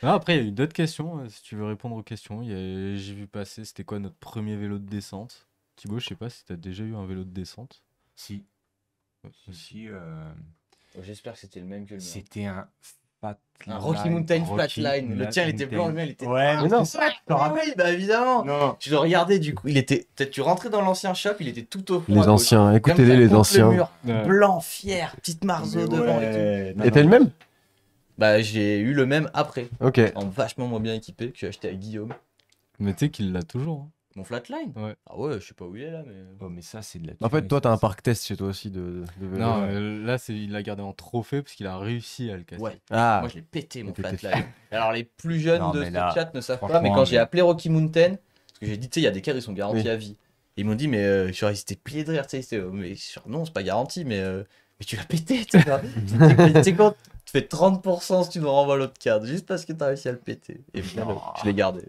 Ah, après, il y a eu d'autres questions. Si tu veux répondre aux questions, j'ai vu passer, c'était quoi notre premier vélo de descente? Thibaut, je sais pas si tu as déjà eu un vélo de descente. Si, Ouais, si, si. J'espère que c'était le même que le mien. C'était un Un Rocky Flatline. Mountain Flatline. Le tien, il était blanc, le mien, il était noir. Mais non, Mais oui, bah évidemment. Non. Tu le regardais du coup, il était. Peut-être tu rentrais dans l'ancien shop, il était tout au fond Les à gauche. anciens, Comme écoutez-les, ça, les contre le anciens. mur, Ouais. blanc, fier, petite marceau devant et tout. Et t'as le même? Bah j'ai eu le même après, Ok. en vachement moins bien équipé, que j'ai acheté à Guillaume. Mais tu sais qu'il l'a toujours, hein. Mon Flatline. Ouais. Ah ouais, je sais pas où il est là, mais. Oh, mais ça, c'est de la En fait, tuerie, toi, ça, t'as un ça. parc test chez toi aussi de vélo. Non, là, il l'a gardé en trophée parce qu'il a réussi à le casser. Ouais. Ah, Moi je l'ai pété mon Mais t'étais Flatline. Alors les plus jeunes Non, de mais ce là, chat ne savent pas, mais franchement, quand j'ai mais- appelé Rocky Mountain, parce que j'ai dit, tu sais, il y a des cadres, ils sont garantis Oui. à vie. Et ils m'ont dit, mais genre, ils étaient pliés de rire, tu sais, mais genre, non, c'est pas garanti, mais tu l'as pété, tu sais. Genre. Tu sais quand tu fais 30% si tu nous renvoies l'autre cadre, juste parce que t'as réussi à le péter. Et puis, Non. je l'ai gardé.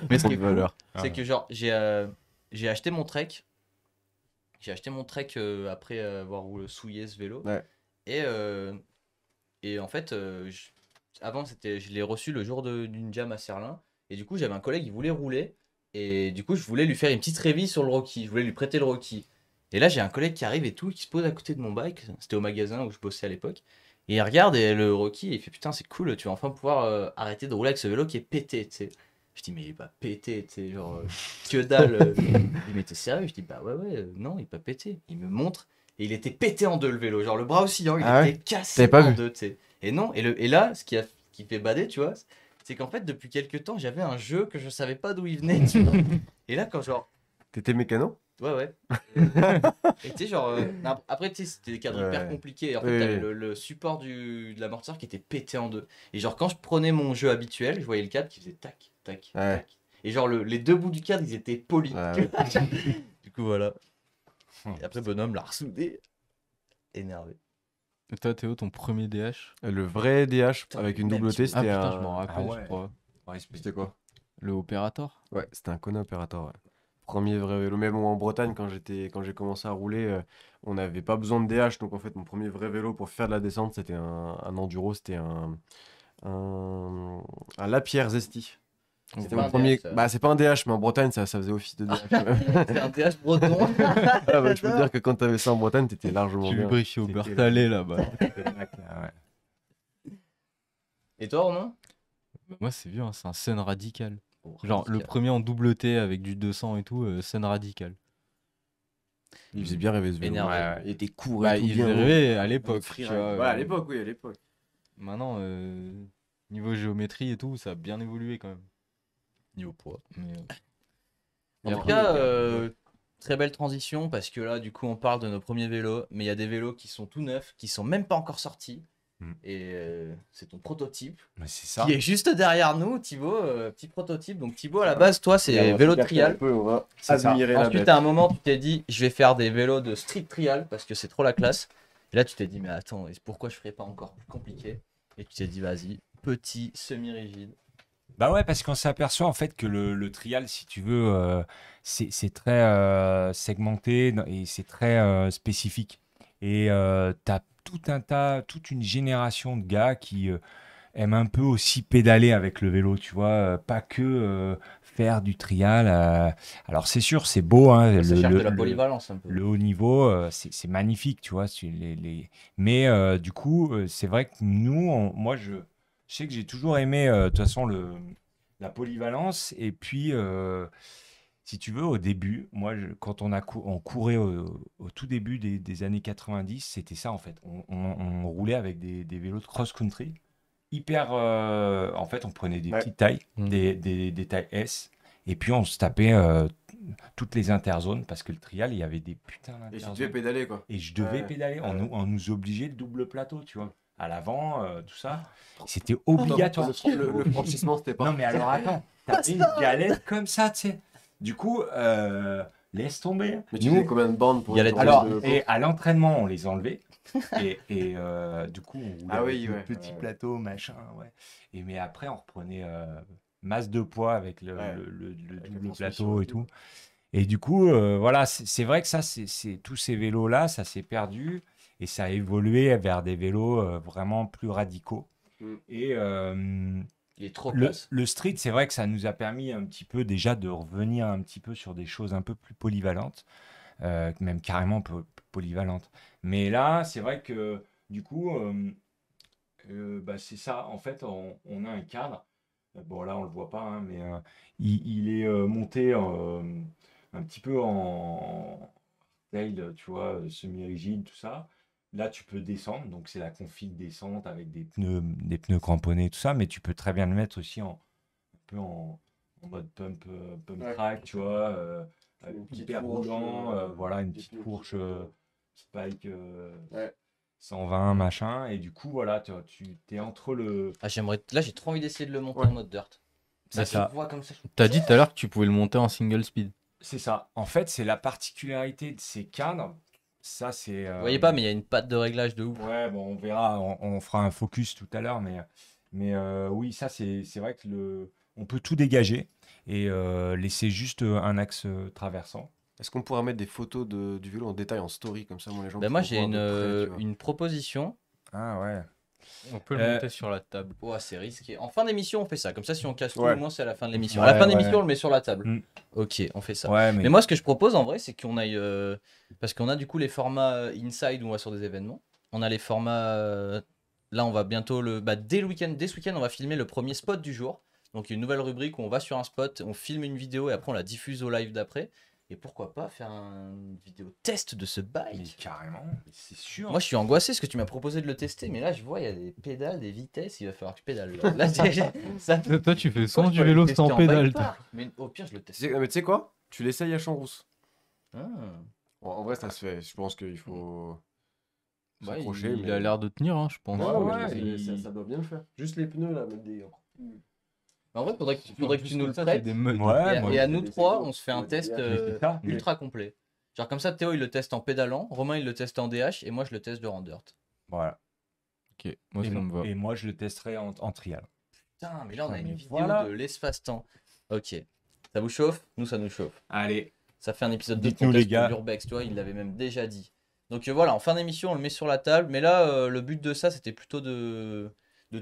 Mais ce qui est de cool, valeur. c'est que genre, j'ai acheté mon Trek. J'ai acheté mon Trek après avoir souillé ce vélo. Ouais. Et, euh, et en fait, avant, je l'ai reçu le jour d'une jam à Serlin. Et du coup, j'avais un collègue, il voulait rouler. Et du coup, je voulais lui faire une petite révise sur le Rocky. Je voulais lui prêter le Rocky. Et là, j'ai un collègue qui arrive et tout, qui se pose à côté de mon bike. C'était au magasin où je bossais à l'époque. Et il regarde et le Rocky, et il fait putain, c'est cool, tu vas enfin pouvoir arrêter de rouler avec ce vélo qui est pété, tu sais. Je dis, mais il est pas pété, tu sais, genre, que dalle. Il dit, mais t'es sérieux? Je dis, bah ouais, ouais, non, il est pas pété. Il me montre, et il était pété en deux le vélo. Genre, le bras oscillant, il Ah ouais? était cassé T'avais pas en vu? deux, tu sais. Et non, et là, qui fait bader, tu vois, c'est qu'en fait, depuis quelques temps, j'avais un jeu que je savais pas d'où il venait, tu vois. Et là, quand genre, T'étais mécano? ouais, ouais. Et tu sais, genre, après, tu sais, c'était des cadres hyper Ouais. compliqués. En Oui, fait, t'avais oui. le support de l'amortisseur qui était pété en deux. Et genre, quand je prenais mon jeu habituel, je voyais le cadre qui faisait tac, tac, Ouais. tac. Et genre, les deux bouts du cadre, ils étaient polis. Ouais, Du coup, voilà. Et après, bonhomme l'a ressoudé. Énervé. Et toi, Théo, ton premier DH? Le vrai DH Putain, avec une même double T, type. Ah c'était putain, je m'en un. rappelle, ouais. je crois. Respect. C'était quoi? Le Operator? Ouais, c'était un Kona Operator. Ouais. Premier vrai vélo. Même en Bretagne, quand j'ai commencé à rouler, on n'avait pas besoin de DH. Donc en fait, mon premier vrai vélo pour faire de la descente, c'était un enduro. C'était un Lapierre Zesty. C'est C'était pas mon un premier. DH, ça. Bah, c'est pas un DH, mais en Bretagne, ça faisait office de DH. C'est un TH breton. Ah, bah, je peux te dire que quand t'avais ça en Bretagne, t'étais largement Tu bien. lubrifies au C'était beurre le- salé là-bas. Le mec, là, ouais. Et toi, Romain? Bah, moi, c'est vieux, hein, c'est un Sun Radical. Oh, Genre, le radical. premier en double T avec du 200 et tout, Sun Radical. Il faisait bien rêver ce vélo. Énervé. Ouais, il était court Bah, et tout il bien. faisait rêver à l'époque, tu Freeride. vois. Ouais, à l'époque, oui, à l'époque. Maintenant, niveau géométrie et tout, ça a bien évolué quand même. Niveau poids. Mais, En et tout après, cas, très belle transition parce que là, du coup, on parle de nos premiers vélos, mais il y a des vélos qui sont tout neufs, qui sont même pas encore sortis. Mm. Et c'est ton prototype Mais c'est ça. qui est juste derrière nous, Thibaut, petit prototype. Donc Thibaut, à la base, toi, c'est vélo de trial. On va C'est ça. admirer la Ensuite, bête. à un moment, tu t'es dit, je vais faire des vélos de street trial parce que c'est trop la classe. Et là, tu t'es dit, mais attends, et pourquoi je ferais pas encore plus compliqué? Et tu t'es dit, vas-y, petit, semi-rigide. Bah ouais, parce qu'on s'aperçoit en fait que le trial, si tu veux, c'est très segmenté et c'est très spécifique. Et t'as toute une génération de gars qui aiment un peu aussi pédaler avec le vélo, tu vois, pas que faire du trial. Alors c'est sûr, c'est beau, hein, Ça cherche de la polyvalence un peu. le haut niveau, c'est magnifique, tu vois. Mais du coup, c'est vrai que nous, moi, je sais que j'ai toujours aimé, de toute façon, la polyvalence. Et puis, si tu veux, au début, moi, quand on courait au tout début des années 90, c'était ça, en fait. On roulait avec des vélos de cross-country. Hyper. En fait, on prenait des Ouais. petites tailles, Mm. des tailles S. Et puis, on se tapait toutes les interzones parce que le trial, il y avait des putains Et tu d'interzones. devais pédaler, quoi. Et je devais Ouais. pédaler. Ouais. On nous obligeait le double plateau, tu vois. À l'avant, tout ça. C'était obligatoire. Le franchissement, c'était pas. Non, mais alors attends, t'avais une galette comme ça, tu sais. Du coup, laisse tomber. Mais tu Nous, faisais combien de bandes pour Il y a une les- journée alors, de et course? à l'entraînement, on les enlevait. Et du coup, on roulait Ah oui, avec nos ouais. petits Ouais. plateaux, machin, ouais. Mais après, on reprenait masse de poids avec le Ouais. double la transmission plateau et et tout. tout. Et du coup, voilà, c'est vrai que ça, tous ces vélos-là, ça s'est perdu et ça a évolué vers des vélos vraiment plus radicaux. Mm. Et Il est trop le, classe. le street, c'est vrai que ça nous a permis un petit peu déjà de revenir un petit peu sur des choses un peu plus polyvalentes, même carrément polyvalentes. Mais là, c'est vrai que du coup, bah, c'est ça. En fait, on a un cadre. Bon, là, on le voit pas, hein, mais il est monté un petit peu en tail, tu vois, semi-rigide, tout ça. Là, tu peux descendre, donc c'est la config descente avec des pneus cramponnés, tout ça, mais tu peux très bien le mettre aussi un peu en mode pump Ouais. track, tu vois, Une petite hyper fourche, roulant, voilà, une des petite pneus fourche Spike Ouais. 120, machin, et du coup, voilà, tu t'es entre le. Ah, là, j'ai trop envie d'essayer de le monter Ouais. en mode dirt. C'est Se ça. voit comme ça. T'as dit tout à l'heure que tu pouvais le monter en single speed. C'est ça. En fait, c'est la particularité de ces cadres. Ça, c'est. Vous voyez pas, mais il y a une patte de réglage de ouf. Ouais, bon, on verra. On fera un focus tout à l'heure, mais oui, ça, c'est vrai que on peut tout dégager et laisser juste un axe traversant. Est-ce qu'on pourra mettre des photos du vélo en détail en story comme ça, moi les gens Ben moi, pourront j'ai voir de près, tu vois. une proposition. Ah ouais. On peut le monter sur la table. Ouais, c'est risqué. En fin d'émission, on fait ça. Comme ça, si on casse tout, Ouais. au moins, c'est à la fin de l'émission. Ouais, à la fin ouais. d'émission, on le met sur la table. Mm. Ok, on fait ça. Ouais, Mais moi, ce que je propose en vrai, c'est qu'on aille. Parce qu'on a du coup les formats inside où on va sur des événements. On a les formats. Là, on va bientôt dès ce week-end, on va filmer le premier spot du jour. Donc, il y a une nouvelle rubrique où on va sur un spot, on filme une vidéo et après, on la diffuse au live d'après. Et pourquoi pas faire une vidéo test de ce mais bike. carrément, c'est sûr. Moi, je suis angoissé parce que tu m'as proposé de le tester, mais là, je vois, il y a des pédales, des vitesses, il va falloir que je pédale. Là, ça... Toi, tu fais Moi, sans je du pourrais le vélo tester sans en pédale. bike toi. park, mais au pire, je le teste. Mais tu sais quoi? Tu l'essayes à Champs-Rousse. Ah. En vrai, ça se fait. Je pense qu'il faut Bah, s'accrocher. il mais... a l'air de tenir, hein, je pense. Ouais, Ouais, mais il- ça doit bien le faire. Juste les pneus là, mettre des. En vrai, faudrait que tu nous le Ça, c'est prêtes. des muds. Ouais, Et moi, et à j'ai nous des trois, égos. on se fait un Ouais, test des c'est ça. ultra complet. Genre comme ça, Théo il le teste en pédalant, Romain il le teste en DH et moi je le teste de en dirt. Voilà. Ok, moi, et, ça me va. et moi, je le testerai en trial. Putain, mais là on a Putain, une mais vidéo voilà. de l'espace-temps. Ok. Ça vous chauffe? Nous ça nous chauffe. Allez. Ça fait un épisode de Dites-nous, contest les gars. pour l'Urbex, tu vois, il l'avait même déjà dit. Donc voilà, en fin d'émission, on le met sur la table. Mais là, le but de ça, c'était plutôt de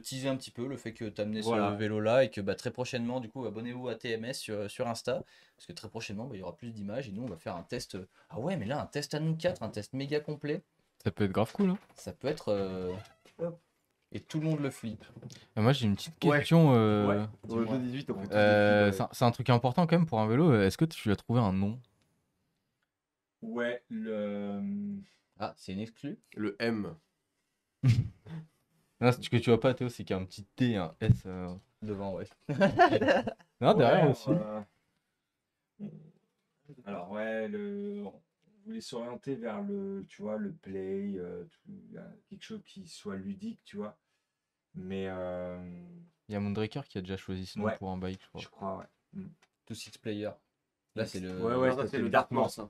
teaser un petit peu le fait que tu as amené Voilà. ce vélo-là et que très prochainement, du coup, abonnez-vous à TMS sur Insta. Parce que très prochainement, il y aura plus d'images et nous, on va faire un test. Ah ouais, mais là, un test à nous quatre, un test méga complet. Ça peut être grave cool. Hein. Ça peut être. Et tout le monde le flippe. Moi, j'ai une petite Ouais. question. Ouais. Dans le 2-18, on fait tous des C'est un truc important quand même pour un vélo. Est-ce que tu lui as trouvé un nom? Ouais, Ah, c'est une exclue. Le M. Non, ce que tu vois pas, Théo, c'est qu'il y a un petit T et un S. Devant, ouais. Non, derrière Ouais, aussi. Alors ouais, on voulait s'orienter vers tu vois, le play, quelque chose qui soit ludique, tu vois. Mais Il y a Moondraker qui a déjà choisi ce nom Ouais. pour un bike, je crois. je crois, ouais. Tout six player. Là, c'est le. Ouais, ça, c'est c'est le le Dartmoor. Dartmoor, ça.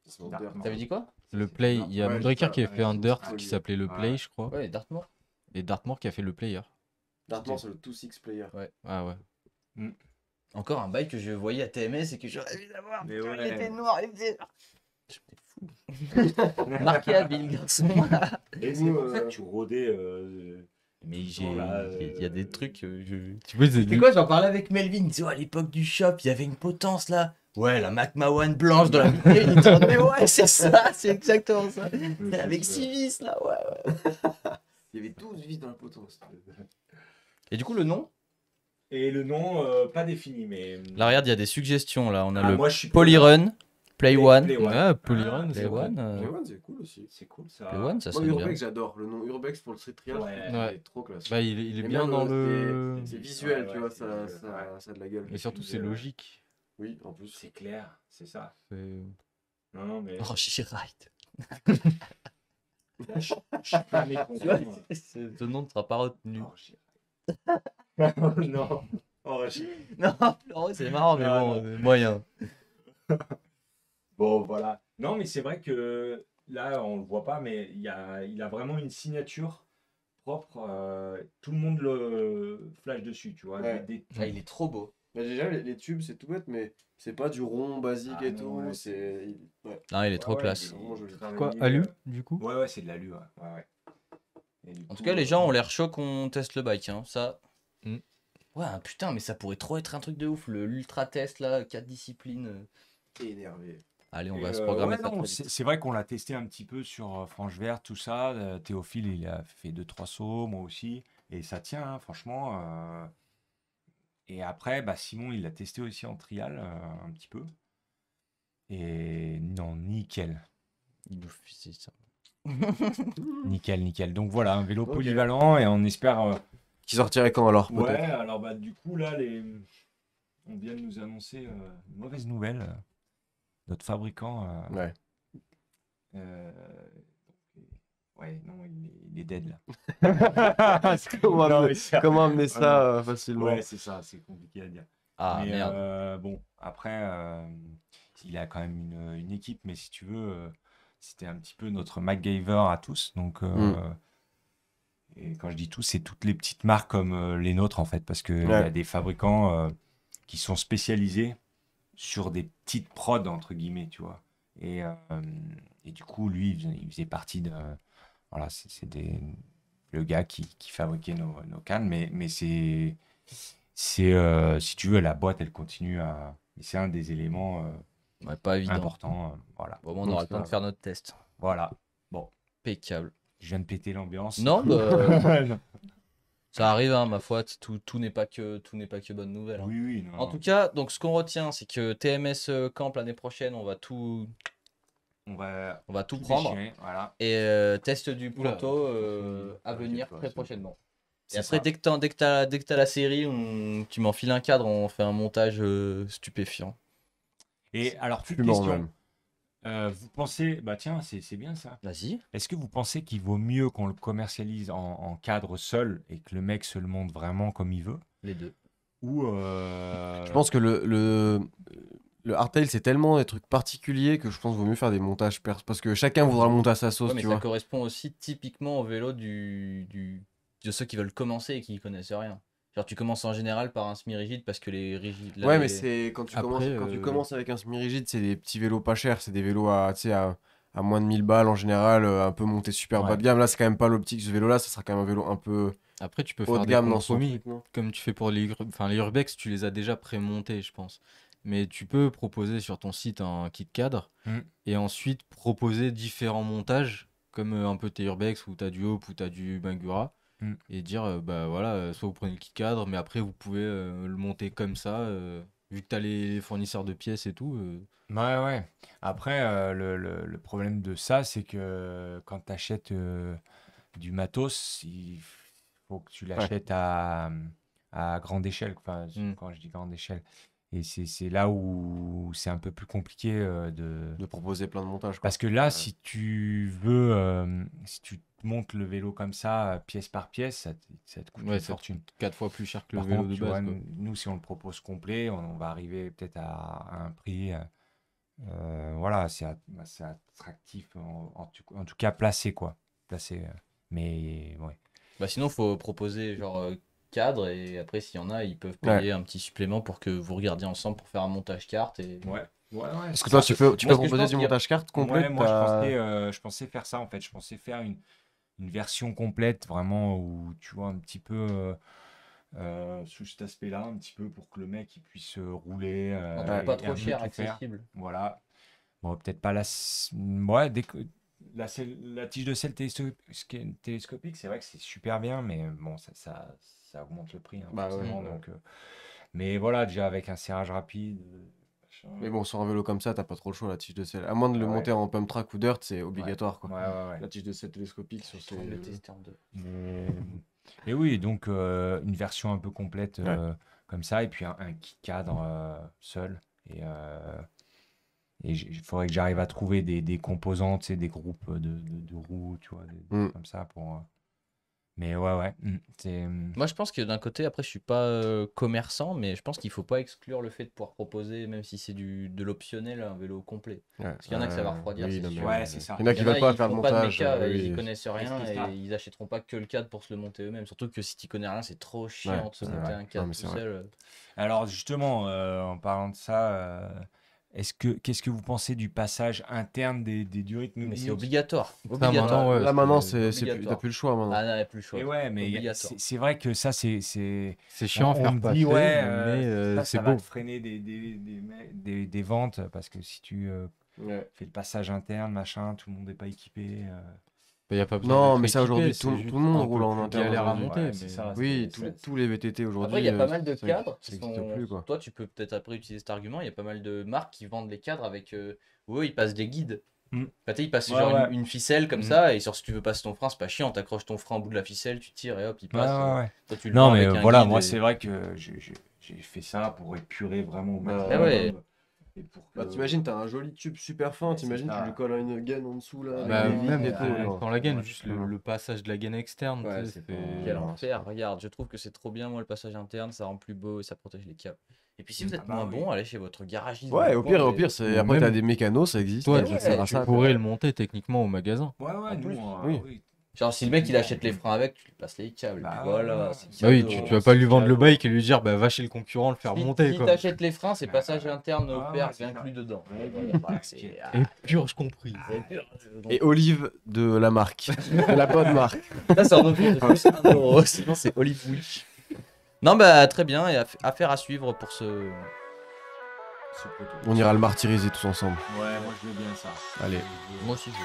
C'est mon Dartmoor. Dartmoor. T'avais dit quoi? Le Play, il y a Ouais, Moondraker c'est qui a ça, fait un ouais, Dirt c'est qui ça. s'appelait le Ouais. Play, je crois. Ouais, Dartmoor. Et Dartmoor qui a fait le Player. Dartmoor, c'est le 2-6 player. Ah ouais. Encore un bail que je voyais à TMS et que j'aurais envie d'avoir. Mais Putain, ouais. Il était noir, il était. J'étais fou. Marqué à Bill, garçon. Et c'est pour ça que tu rôdais. Mais Voilà, il y a des trucs. Tu peux, C'est quoi, j'en parlais avec Melvin. Tu vois, à l'époque du shop, il y avait une potence là. Ouais, la McMahon blanche de la bouteille. Il était mais ouais, c'est ça, c'est exactement ça. Avec 6 vis là, ouais. Il y avait 12 vis dans la potence. Et du coup, le nom? Et le nom, pas défini, mais. Là, regarde, il y a des suggestions là. On a le moi, je suis Polyrun, Play One. Play One. Ah, Polyrun, Play c'est vrai. One, J1, c'est cool aussi. C'est cool ça. Play One, ça Moi, sonne bien. Urbex, j'adore. Le nom Urbex pour le street trial, Ouais. il Ouais. est trop classe. Bah, il est J'aime bien dans le. C'est visuel, Ouais, tu vois, c'est ça, visuel, ça a de la gueule. Mais surtout, c'est logique. Oui, en plus. C'est clair, c'est ça. C'est- Non, mais. Oh, Shirite. Je suis pas mécontent. Ce nom ne sera pas retenu. Oh, j'ai- non. Oh, Non, Florent, c'est marrant, mais Non, bon, moyen. Bon, voilà. Non, mais c'est vrai que là, on le voit pas, mais il a vraiment une signature propre. Tout le monde le flash dessus, tu vois. Ouais. Ah, il est trop beau. Bah, déjà, les tubes, c'est tout bête, mais c'est pas du rond basique Ah et non, tout. ouais, Non, il est trop Ouais, classe. il est Vraiment joli. Quoi, Alu, du coup? Ouais, c'est de l'alu, ouais. Ouais. Et du En coup, tout cas, les gens ont l'air chauds qu'on teste le bike, hein. Ça. Mm. Ouais, putain, mais ça pourrait trop être un truc de ouf. L'ultra test là, 4 disciplines. Énervé. Allez, on Et, va se programmer ouais, ça non, très c'est vite. c'est vrai qu'on l'a testé un petit peu sur Franche Verte, tout ça. Théophile, il a fait 2-3 sauts, moi aussi. Et ça tient, hein, franchement. Et après, bah, Simon, il l'a testé aussi en trial, un petit peu. Et non, nickel. Il nous fait ça. Nickel, nickel. Donc voilà, un vélo Ok. polyvalent et on espère. Qui sortirait quand alors, Ouais, peut-être? alors bah, du coup, là, on vient de nous annoncer une mauvaise nouvelle. Notre fabricant. Ouais. Euh, Ouais, non, il est dead là. Comment Non, amener, mais ça- comment amener Vraiment. ça facilement? Ouais, c'est ça, c'est compliqué à dire. Ah Mais merde. bon, après, il a quand même une équipe, mais si tu veux, c'était un petit peu notre MacGyver à tous. Donc, et quand je dis tous, c'est toutes les petites marques comme les nôtres en fait, parce qu'il y a Ouais. des fabricants qui sont spécialisés sur des petites prods, entre guillemets, tu vois. Et du coup, lui, il faisait partie de. Voilà, le gars qui fabriquait nos cannes, mais si tu veux, la boîte, elle continue à. Et c'est un des éléments Ouais, pas évident. importants. Voilà. Bon, on Donc, aura le c'est temps de pas faire notre test. Voilà. Bon, Impeccable. je viens de péter l'ambiance. Non, bah, Non. ça arrive, hein, ma foi. Tout n'est pas que bonne nouvelle, hein. Oui, oui, non. En tout cas, donc ce qu'on retient, c'est que TMS Camp l'année prochaine, on va tout on va tout prendre. déchirer, voilà. Et test du Oula, proto à t'inquiète venir pas, très c'est prochainement. Et C'est après, ça. dès que t'as la série, tu m'enfiles un cadre, on fait un montage stupéfiant. Et alors, petite fumant question. même. Vous pensez, bah tiens, c'est bien ça. Vas-y. Est-ce que vous pensez qu'il vaut mieux qu'on le commercialise en cadre seul et que le mec se le monte vraiment comme il veut? Les deux. Ou Je pense que le hardtail, c'est tellement des trucs particuliers que je pense qu'il vaut mieux faire des montages parce que chacun voudra monter à sa sauce, Ouais, mais tu ça vois. correspond aussi typiquement au vélo de ceux qui veulent commencer et qui connaissent rien. Genre, tu commences en général par un semi-rigide parce que les rigides. Ouais, mais c'est quand tu Après, commences avec un semi-rigide, c'est des petits vélos pas chers, c'est des vélos tu sais, à moins de 1000 balles en général, un peu monté super bas Ouais. de gamme. Là, c'est quand même pas l'optique, ce vélo-là, ça sera quand même un vélo un peu Après, tu peux haut faire de des gamme dans son compromis, truc, non? comme tu fais pour les urbex, tu les as déjà pré-montés, je pense. Mais tu peux proposer sur ton site un kit cadre Mm. et ensuite proposer différents montages, comme un peu tes urbex où tu as du Hope ou tu as du Bangura, Mm. et dire bah voilà, soit vous prenez le kit cadre, mais après vous pouvez le monter comme ça, vu que tu as les fournisseurs de pièces et tout. Ouais, ouais. Après, le problème de ça, c'est que quand tu achètes du matos, il faut que tu l'achètes à grande échelle. Enfin, Mm. quand je dis grande échelle. Et c'est là où c'est un peu plus compliqué De proposer plein de montages, quoi. Parce que là, Ouais. si tu veux, si tu montes le vélo comme ça, pièce par pièce, ça te coûte Ouais, une ça te fortune. 4 fois plus cher que le Par vélo contre, de tu base, vois, quoi. nous, si on le propose complet, on va arriver peut-être à un prix, voilà, c'est attractif, en tout cas placé, quoi. Placé, mais ouais. Bah sinon, faut proposer genre cadre et après, s'il y en a, ils peuvent Ouais. payer un petit supplément pour que vous regardiez ensemble pour faire un montage carte. Et... Ouais, ouais, ouais. Est-ce que toi, tu peux Moi, ce que je proposer pense du qu'il y a- montage carte complet? Ouais, moi, je pensais faire ça, en fait. Je pensais faire une version complète, vraiment, où tu vois un petit peu sous cet aspect-là, un petit peu pour que le mec il puisse rouler Un Ouais. truc pas et trop un peu cher, tout faire. accessible. Voilà. Bon, peut-être pas ouais, la tige de sel télescopique, c'est vrai que c'est super bien, mais bon, ça augmente le prix, hein, Bah ouais, forcément. ouais. Donc, mais voilà, déjà avec un serrage rapide. Machin. Mais bon, sur un vélo comme ça, t'as pas trop le choix, la tige de selle. À moins de le Ah ouais. monter en pump track ou dirt, c'est Ouais. obligatoire, quoi. Ouais, ouais, ouais. La tige de selle télescopique sur ces. On le tester en deux. Et oui, donc une version un peu complète Ouais. comme ça, et puis un kit cadre seul. Et il faudrait que j'arrive à trouver des composants, tu sais, des groupes de roues, tu vois, des trucs comme ça pour. Mais ouais, ouais. C'est. Moi, je pense que d'un côté, après, je suis pas commerçant, mais je pense qu'il faut pas exclure le fait de pouvoir proposer, même si c'est de l'optionnel, un vélo complet. Ouais. Parce qu'il y en a que ça va refroidir, oui, c'est non, mais sûr. Ouais, c'est ça. Il y en a qui Il y en veulent pas ils faire le font pas de montage. méca, Oui. ils connaissent rien c'est ça. et ils achèteront pas que le cadre pour se le monter eux-mêmes. Surtout que si tu connais rien, c'est trop chiant Ouais, de se c'est monter vrai. un Non, cadre mais tout c'est vrai. seul. Alors justement, en parlant de ça, qu'est-ce que vous pensez du passage interne des durites Mais c'est Nounou obligatoire. maintenant, Obligatoire. ouais, Là maintenant, t'as obligatoire. plus le choix maintenant. Ah non, il n'y a plus le choix. Et ouais, mais Obligatoire. c'est vrai que ça, c'est C'est chiant à on faire me passer, dit, ouais, mais ça c'est va beau. te freiner des ventes parce que si tu Ouais. fais le passage interne, machin, tout le monde n'est pas équipé. Il y a pas besoin Non, d'être mais ça équipé, aujourd'hui, c'est tout juste le monde un peu roule en plus interne galère à aujourd'hui. monter. Ouais, mais c'est ça. Oui, c'est- tous les VTT aujourd'hui. Après, il y a pas mal de ça cadres qui existe sont. plus, quoi. Toi, tu peux peut-être après utiliser cet argument. Il y a pas mal de marques qui vendent les cadres avec. Où eux, ils passent des guides. Mm. Enfin, tu sais, ils passent Ouais, genre ouais. une ficelle comme Mm. ça. Et sur si tu veux passer ton frein, c'est pas chiant. T'accroches ton frein au bout de la ficelle, tu tires et hop, il Ouais, passe. ouais, ouais. Toi, tu le Non, vends mais avec un voilà, guide moi, et- c'est vrai que j'ai fait ça pour épurer vraiment au Bah, maximum. ouais. Et pour Bah, que- t'imagines, t'as un joli tube super fin, Ouais, t'imagines, c'est tu ça. lui colles une gaine en dessous là. Bah, avec des même vis et tout, non. dans la gaine, Ouais, juste non. le passage de la gaine externe. Ouais, tu sais, c'est c'est- pas- Quel Non, enfer, regarde, je trouve que c'est trop bien, moi, le passage interne, ça rend plus beau et ça protège les câbles. Et puis si vous êtes Ah bah moins oui. bon, allez chez votre garagiste. Ouais, dans au le pire, coin, au et- pire, c'est Ou après même- t'as des mécanos, ça existe. Toi, Ouais, ça sert à tu ça, Tu quoi. pourrais le monter techniquement au magasin. Ouais, ouais, nous, plus, oui. oui. Genre, si le mec il achète les freins avec, tu lui passes les câbles. Bah, et puis voilà, ouais. c'est Bah oui, cadeau. tu vas pas lui vendre le cadeau. bike et lui dire bah va chez le concurrent le faire Si, monter si quoi. t'achètes les freins, c'est Bah, passage interne au ouais, père ouais, c'est inclus ça. dedans. Ouais, Voilà, voilà, c'est- c'est- Et purge compris. c'est pur. Donc, Et Olive de la marque. De la bonne marque. là, ça en offre de plus 1 euro. Sinon, c'est Olive Witch. Non, bah très bien. Et affaire à suivre pour ce. Ce proto. On ira le martyriser tous ensemble. Ouais, moi je veux bien ça. Allez. Moi aussi, je.